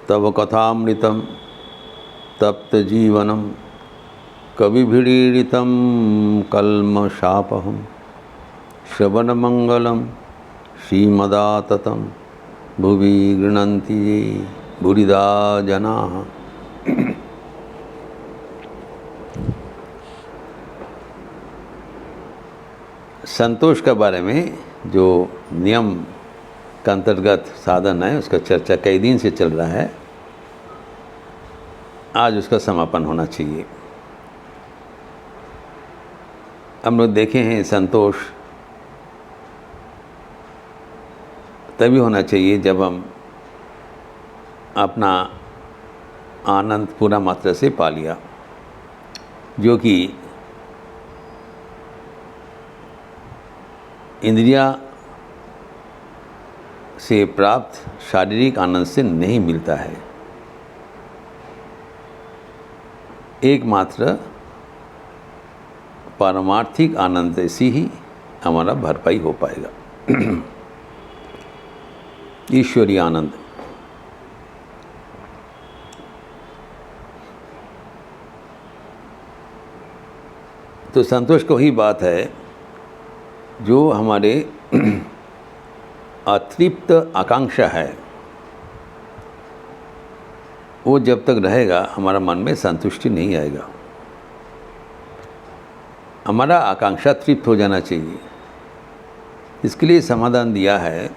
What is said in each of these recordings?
तव कथामृतं तप्तजीवनं कविभिरीडितं कल्मषापहं श्रवणमंगलं श्रीमदाततं भुवि गृह्णन्ति ये भूरिदा जनाः। संतोष के बारे में जो नियम का अंतर्गत साधन है उसका चर्चा कई दिन से चल रहा है। आज उसका समापन होना चाहिए। हम लोग देखे हैं संतोष तभी होना चाहिए जब हम अपना आनंद पूरा मात्रा से पा लिया, जो कि इंद्रिया से प्राप्त शारीरिक आनंद से नहीं मिलता है। एकमात्र पारमार्थिक आनंद से ही हमारा भरपाई हो पाएगा। ईश्वरीय आनंद। तो संतोष को ही बात है जो हमारे अतृप्त आकांक्षा है वो जब तक रहेगा हमारा मन में संतुष्टि नहीं आएगा। हमारा आकांक्षा तृप्त हो जाना चाहिए। इसके लिए समाधान दिया है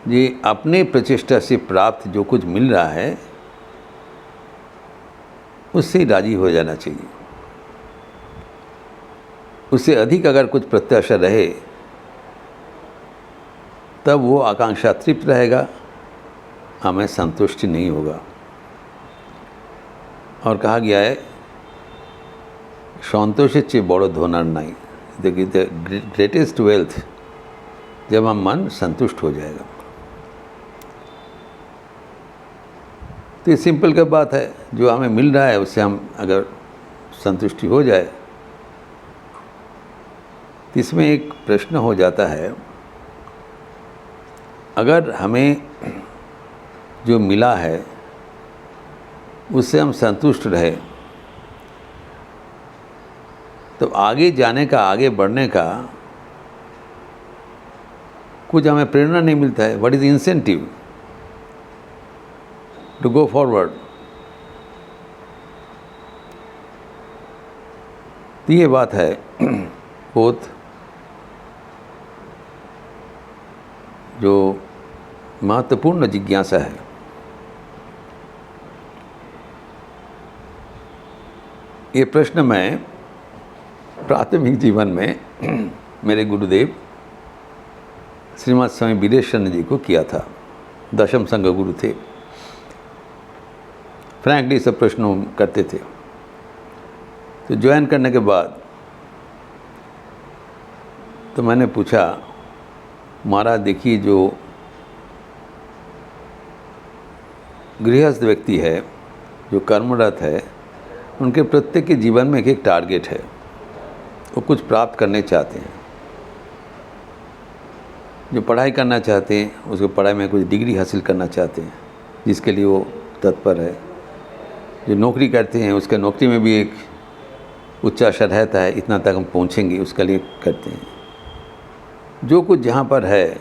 ये अपने प्रचेष्टा से प्राप्त जो कुछ मिल रहा है उससे राजी हो जाना चाहिए। उससे अधिक अगर कुछ प्रत्याशा रहे तब वो आकांक्षा तृप्त रहेगा, हमें संतुष्टि नहीं होगा। और कहा गया है संतोषेर चेये बड़ो धन आर नाई। देखिए द ग्रेटेस्ट वेल्थ जब हम मन संतुष्ट हो जाएगा। तो ये सिंपल का बात है, जो हमें मिल रहा है उससे हम अगर संतुष्टि हो जाए तो इसमें एक प्रश्न हो जाता है, अगर हमें जो मिला है उससे हम संतुष्ट रहे तो आगे जाने का, आगे बढ़ने का कुछ हमें प्रेरणा नहीं मिलता है। What is incentive to go forward? तो ये बात है बहुत जो महत्वपूर्ण जिज्ञासा है। ये प्रश्न मैं प्राथमिक जीवन में मेरे गुरुदेव श्रीमद स्वामी वीरेश्वर जी को किया था। दशम संघ गुरु थे। फ्रैंकली सब प्रश्न करते थे। तो ज्वाइन करने के बाद तो मैंने पूछा, महाराज देखिए जो गृहस्थ व्यक्ति है, जो कर्मरत है, उनके प्रत्येक के जीवन में एक टारगेट है। वो कुछ प्राप्त करने चाहते हैं। जो पढ़ाई करना चाहते हैं उसको पढ़ाई में कुछ डिग्री हासिल करना चाहते हैं जिसके लिए वो तत्पर है। जो नौकरी करते हैं उसके नौकरी में भी एक उच्च आशा रहता है, इतना तक हम पहुंचेंगे, उसके लिए करते हैं। जो कुछ जहाँ पर है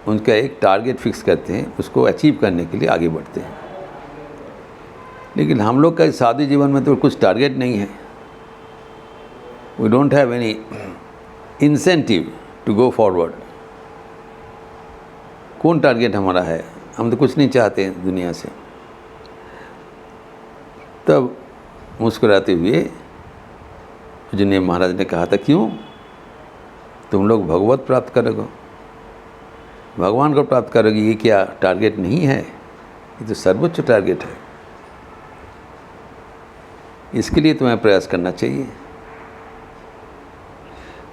उनका एक टारगेट फिक्स करते हैं, उसको अचीव करने के लिए आगे बढ़ते हैं। लेकिन हम लोग का सादे जीवन में तो कुछ टारगेट नहीं है। We don't have any incentive to go forward. कौन टारगेट हमारा है? हम तो कुछ नहीं चाहते हैं दुनिया से। तब मुस्कुराते हुए पूजनीय महाराज ने कहा था, क्यों? तुम लोग भगवत प्राप्त करोगे, भगवान को प्राप्त करोगे, ये क्या टारगेट नहीं है? ये तो सर्वोच्च टारगेट है। इसके लिए तुम्हें प्रयास करना चाहिए।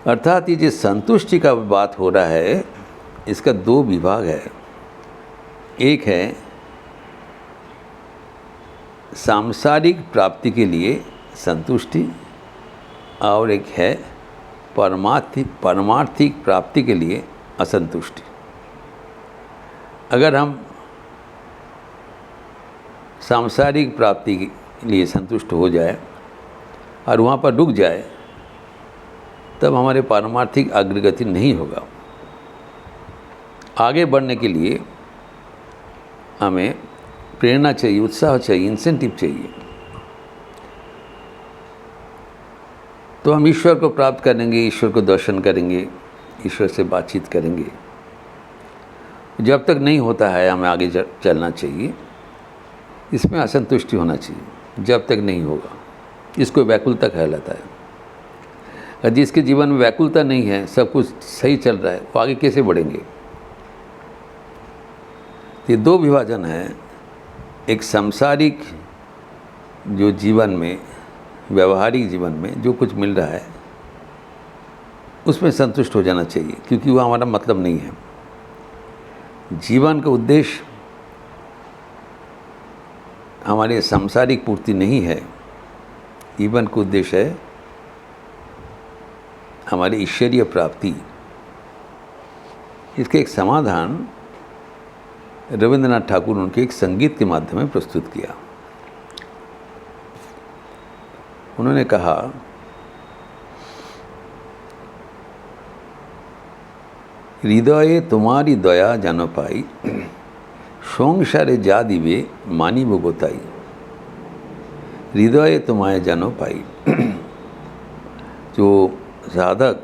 अर्थात ये जो संतुष्टि का बात हो रहा है, इसका दो विभाग है। एक है सांसारिक प्राप्ति के लिए संतुष्टि और एक है पारमार्थिक प्राप्ति के लिए असंतुष्टि। अगर हम सांसारिक प्राप्ति के लिए संतुष्ट हो जाए और वहाँ पर रुक जाए, तब हमारे पारमार्थिक अग्रगति नहीं होगा। आगे बढ़ने के लिए हमें प्रेरणा चाहिए, उत्साह चाहिए, इंसेंटिव चाहिए। तो हम ईश्वर को प्राप्त करेंगे, ईश्वर को दर्शन करेंगे, ईश्वर से बातचीत करेंगे। जब तक नहीं होता है हमें आगे चलना चाहिए, इसमें असंतुष्टि होना चाहिए। जब तक नहीं होगा, इसको व्याकुलता कहलाता है। और जिसके जीवन में व्याकुलता नहीं है, सब कुछ सही चल रहा है, वो आगे कैसे बढ़ेंगे? ये दो विभाजन है। एक सांसारिक जो जीवन में, व्यवहारिक जीवन में जो कुछ मिल रहा है उसमें संतुष्ट हो जाना चाहिए, क्योंकि वो हमारा मतलब नहीं है। जीवन का उद्देश्य हमारे सांसारिक पूर्ति नहीं है। जीवन का उद्देश्य है हमारी ईश्वरीय प्राप्ति। इसके एक समाधान रविंद्रनाथ ठाकुर ने उनके एक संगीत के माध्यम में प्रस्तुत किया। उन्होंने कहा, हृदये तुम्हारी दया जान पाई, संसारे जा दिवे मानिब गोताई। हृदय तुम्हारे जानो पाई। जो साधक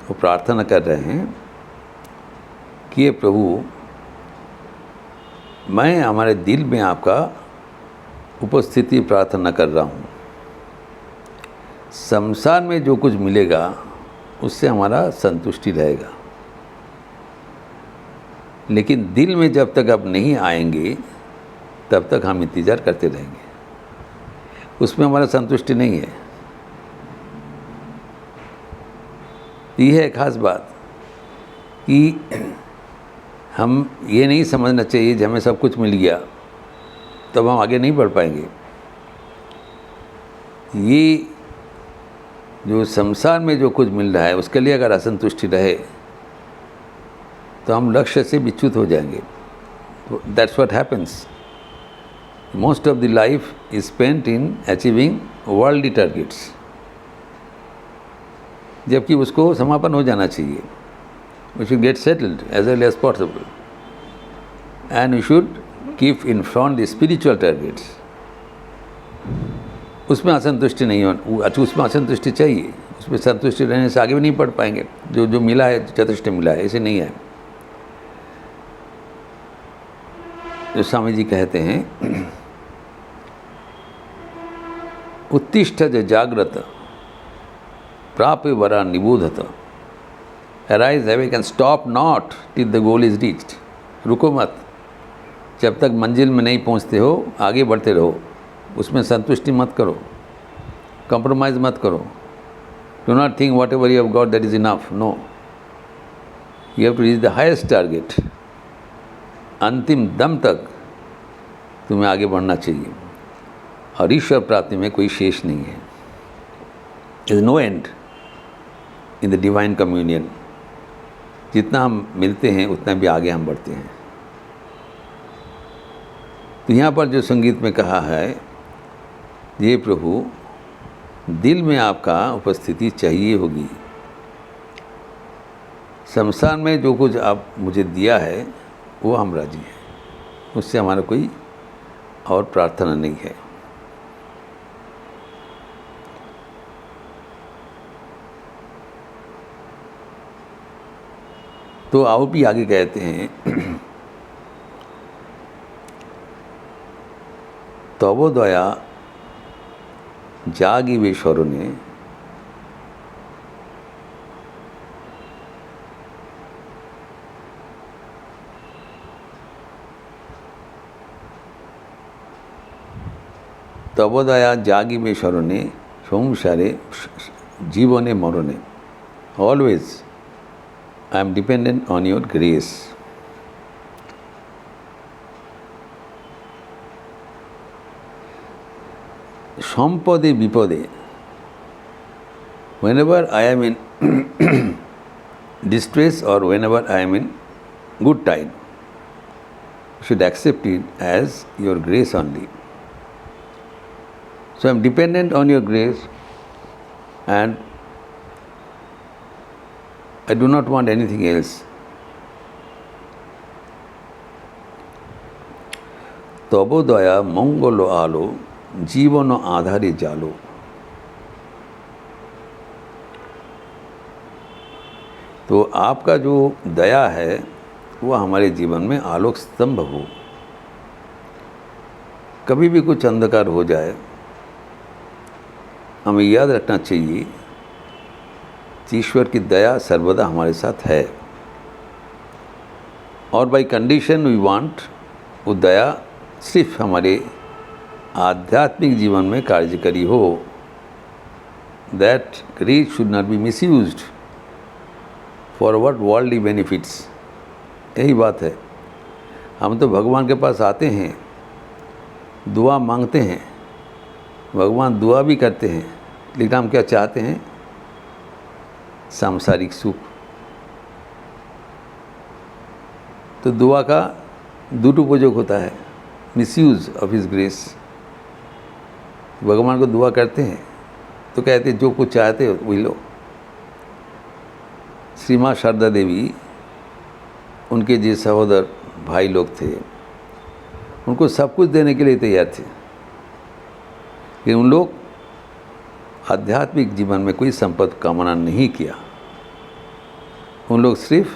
वो प्रार्थना कर रहे हैं कि ये प्रभु, मैं हमारे दिल में आपका उपस्थिति प्रार्थना कर रहा हूँ। संसार में जो कुछ मिलेगा उससे हमारा संतुष्टि रहेगा, लेकिन दिल में जब तक आप नहीं आएंगे तब तक हम इंतज़ार करते रहेंगे। उसमें हमारा संतुष्टि नहीं है। यह है खास बात कि हम ये नहीं समझना चाहिए कि हमें सब कुछ मिल गया तब हम आगे नहीं बढ़ पाएंगे। ये जो संसार में जो कुछ मिल रहा है उसके लिए अगर असंतुष्टि रहे तो हम लक्ष्य से विच्युत हो जाएंगे। That's what happens. Most of the life is spent in achieving worldly targets, जबकि उसको समापन हो जाना चाहिए। We should get settled as early as possible and we should keep in front the spiritual targets. उसमें असंतुष्टि नहीं हो, अच्छा उसमें असंतुष्टि चाहिए। उसमें संतुष्टि रहने से आगे भी नहीं बढ़ पाएंगे। जो मिला है यथेष्ट मिला है, ऐसे नहीं है। जो स्वामी जी कहते हैं, उत्तिष्ठ जागृत प्राप्य वरा निबोधत, arise awake and stop not till the goal is reached. रुको मत, जब तक मंजिल में नहीं पहुंचते हो आगे बढ़ते रहो। उसमें संतुष्टि मत करो, कंप्रोमाइज़ मत करो। Do not think whatever you have got that is enough. No, you have to reach the highest target. अंतिम दम तक तुम्हें आगे बढ़ना चाहिए। और ईश्वर प्राप्ति में कोई शेष नहीं है। Is no end in the divine communion. जितना हम मिलते हैं उतना भी आगे हम बढ़ते हैं। तो यहाँ पर जो संगीत में कहा है, ये प्रभु दिल में आपका उपस्थिति चाहिए होगी। संसार में जो कुछ आप मुझे दिया है वो हम राजी हैं, उससे हमारा कोई और प्रार्थना नहीं है। तो आओ भी आगे कहते हैं, तब दया जागिबे शरणे, तब दया जागिबे शरणे, संसारे जीवने मरणे। Always I am dependent on your grace. Sampade vipade. Whenever I am in distress or whenever I am in good time, you should accept it as your grace only. So I am dependent on your grace and I do not want anything else. তব দয়া মঙ্গল আলো জীবন আধারে জালো। तो आपका जो दया है वो हमारे जीवन में आलोक स्तंभ हो। कभी भी कुछ अंधकार हो जाए हमें याद रखना चाहिए कि ईश्वर की दया सर्वदा हमारे साथ है और बाई कंडीशन वी वांट वो दया सिर्फ हमारे आध्यात्मिक जीवन में कार्यकरी हो। That grace should not be misused for what worldly benefits. यही बात है। हम तो भगवान के पास आते हैं, दुआ मांगते हैं, भगवान दुआ भी करते हैं, लेकिन हम क्या चाहते हैं? सांसारिक सुख। तो दुआ का दुरुपयोग होता है, मिसयूज ऑफ हिज ग्रेस। भगवान को दुआ करते हैं तो कहते जो कुछ चाहते हो वही लो। श्री माँ शारदा देवी, उनके जो सहोदर भाई लोग थे, उनको सब कुछ देने के लिए तैयार थे, लेकिन उन लोग आध्यात्मिक जीवन में कोई संपत्ति कामना नहीं किया। उन लोग सिर्फ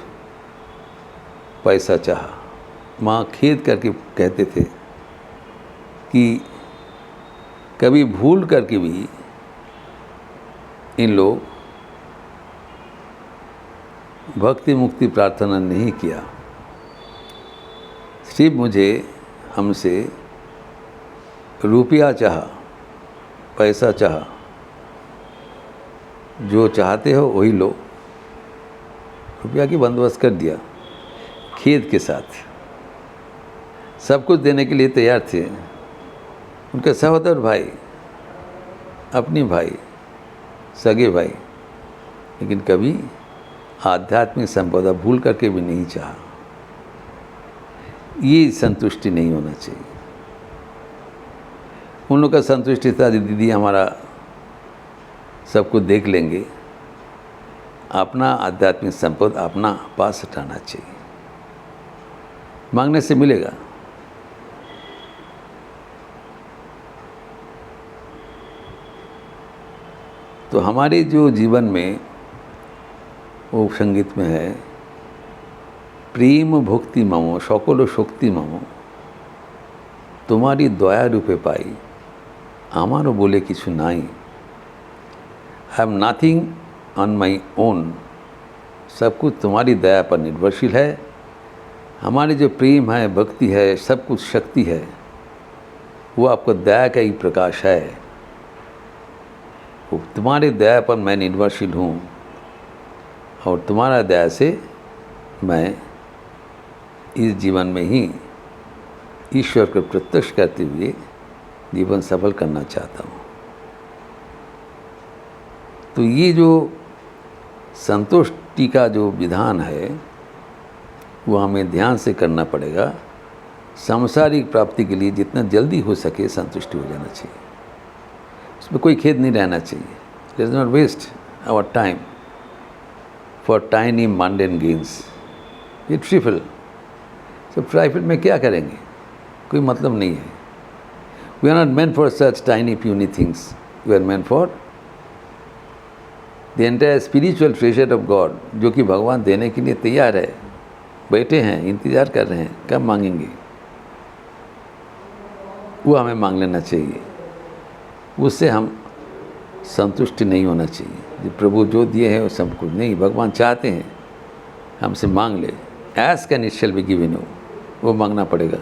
पैसा चाहा। माँ खेद करके कहते थे कि कभी भूल करके भी इन लोग भक्ति मुक्ति प्रार्थना नहीं किया, सिर्फ मुझे हमसे रुपया चाहा, पैसा चाहा। जो चाहते हो वही लो। रुपया की बंदोबस्त कर दिया खेद के साथ। सब कुछ देने के लिए तैयार थे उनके सहोदर भाई, अपने भाई, सगे भाई, लेकिन कभी आध्यात्मिक संपदा भूल करके भी नहीं चाहा। ये संतुष्टि नहीं होना चाहिए। उन लोग का संतुष्टि था दीदी हमारा सब कुछ देख लेंगे, अपना आध्यात्मिक संपदा अपना पास हटाना चाहिए। मांगने से मिलेगा। तो हमारे जो जीवन में वो संगीत में है, प्रेम भक्ति ममो सकल शक्ति ममो तुम्हारी दया रूपे पाई आमारो बोले किछु नाई। I am nothing on my own. सब कुछ तुम्हारी दया पर निर्भरशील है। हमारे जो प्रेम है, भक्ति है, सब कुछ शक्ति है, वो आपको दया का ही प्रकाश है। वो तुम्हारे दया पर मैं निर्भरशील हूँ और तुम्हारा दया से मैं इस जीवन में ही ईश्वर को प्रत्यक्ष करते हुए जीवन सफल करना चाहता हूँ। तो ये जो संतुष्टि का जो विधान है वो हमें ध्यान से करना पड़ेगा। सांसारिक प्राप्ति के लिए जितना जल्दी हो सके संतुष्टि हो जाना चाहिए। उसमें कोई खेद नहीं रहना चाहिए। Let's not waste our time for tiny mundane gains. ये ट्रिफल, सब ट्राइफल में क्या करेंगे? कोई मतलब नहीं है। We are not meant for such tiny puny things. We are meant for the entire spiritual treasure of God, जो कि भगवान देने के लिए तैयार है, बैठे हैं, इंतज़ार कर रहे हैं, कब मांगेंगे। वो हमें मांग लेना चाहिए। उससे हम संतुष्टि नहीं होना चाहिए। प्रभु जो दिए हैं वो सब कुछ नहीं, भगवान चाहते हैं हमसे मांग ले। ऐस can it shall be given you, वो मांगना पड़ेगा।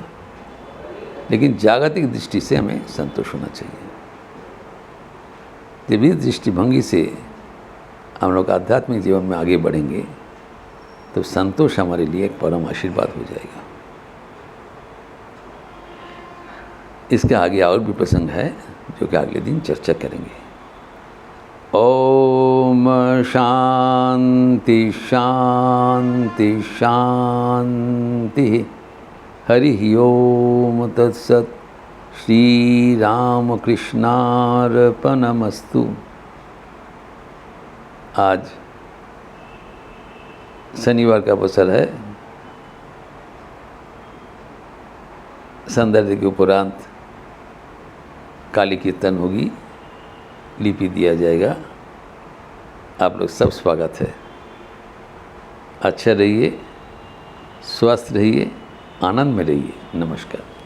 लेकिन जागतिक दृष्टि से हमें संतोष होना चाहिए। जब इस दृष्टिभंगी से हम लोग आध्यात्मिक जीवन में आगे बढ़ेंगे तो संतोष हमारे लिए एक परम आशीर्वाद हो जाएगा। इसके आगे और भी प्रसंग है जो कि अगले दिन चर्चा करेंगे। ओम शांति शांति शांति। हरि ओम तत्सत। श्री राम कृष्णार्पणमस्तु। आज शनिवार का अवसर है। सौंदर्य के उपरांत काली कीर्तन होगी, लिपि दिया जाएगा। आप लोग सब स्वागत है। अच्छा रहिए, स्वस्थ रहिए, आनंद में रहिए। नमस्कार।